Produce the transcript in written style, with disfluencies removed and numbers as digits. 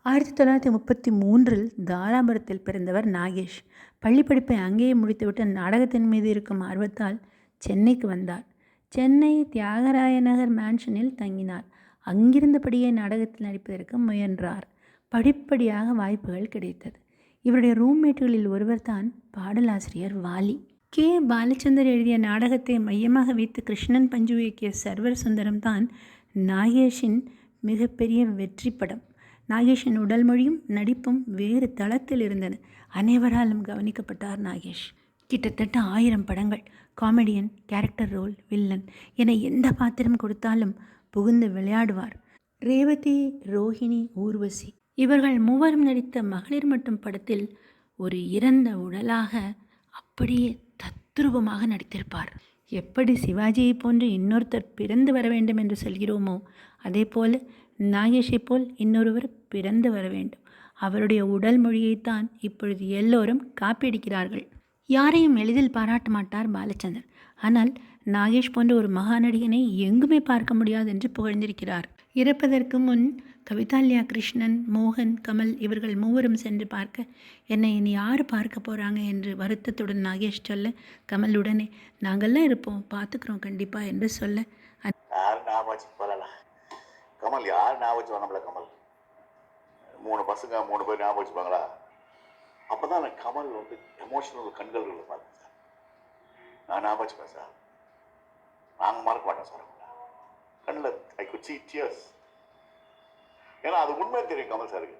1933 தாராபுரத்தில் பிறந்தவர் நாகேஷ். பள்ளிப்படிப்பை அங்கேயே முடித்துவிட்டு நாடகத்தின் மீது இருக்கும் ஆர்வத்தால் சென்னைக்கு வந்தார். சென்னை தியாகராய நகர் மேன்ஷனில் தங்கினார். அங்கிருந்தபடியே நாடகத்தில் நடிப்பதற்கு முயன்றார். படிப்படியாக வாய்ப்புகள் கிடைத்தது. இவருடைய ரூம்மேட்டுகளில் ஒருவர்தான் பாடலாசிரியர் வாலி. கே. பாலச்சந்தர் எழுதிய நாடகத்தை மையமாக வைத்து கிருஷ்ணன் பஞ்சு இயக்கிய சர்வர் சுந்தரம் தான் நாகேஷின் மிகப்பெரிய வெற்றி படம். நாகேஷின் உடல் மொழியும் நடிப்பும் வேறு தளத்தில் இருந்தன. அனைவராலும் கவனிக்கப்பட்டார் நாகேஷ். கிட்டத்தட்ட 1000 படங்கள், காமெடியன், கேரக்டர் ரோல், வில்லன் என எந்த பாத்திரம் கொடுத்தாலும் புகுந்து விளையாடுவார். ரேவதி, ரோஹிணி, ஊர்வசி இவர்கள் மூவரும் நடித்த மகளிர் மட்டும் படத்தில் ஒரு இறந்த உடலாக அப்படியே தத்ரூபமாக நடித்திருப்பார். எப்படி சிவாஜியை போன்று இன்னொருத்தர் பிறந்து வர வேண்டும் என்று சொல்கிறோமோ அதே போல் நாகேஷை போல் இன்னொருவர் பிறந்து வர வேண்டும். அவருடைய உடல் மொழியைத்தான் இப்பொழுது எல்லோரும் காப்பியடிக்கிறார்கள். யாரையும் எளிதில் பாராட்ட மாட்டார் பாலச்சந்தர். ஆனால் நாகேஷ் போன்ற ஒரு மகா நடிகனை எங்குமே பார்க்க முடியாது என்று புகழ்ந்திருக்கிறார். இறப்பதற்கு முன் கவிதாலயா கிருஷ்ணன், மோகன், கமல் இவர்கள் மூவரும் சென்று பார்க்க என்னை இனி யார் பார்க்க போகிறாங்க என்று வருத்தத்துடன் நாகேஷ் சொல்ல, கமல் உடனே நாங்கள்லாம் இருப்போம், பார்த்துக்கிறோம் கண்டிப்பா என்று சொல்ல, கமல் யார் ஞாபகம் வச்சுவாங்க நம்மள? கமல் 3 பசங்க 3 பேர் ஞாபகம் வச்சுப்பாங்களா? அப்போதான் நான் கமல் எமோஷனல் கண்கள் பார்த்தேன் சார். நான் ஞாபகம் வச்சுப்பேன் சார், நாங்கள் மறக்க மாட்டோம் சார். கண்ணில் ஐ குட் சீ டியர்ஸ். ஏன்னா அது உண்மை தெரியும் கமல் சாருக்கு.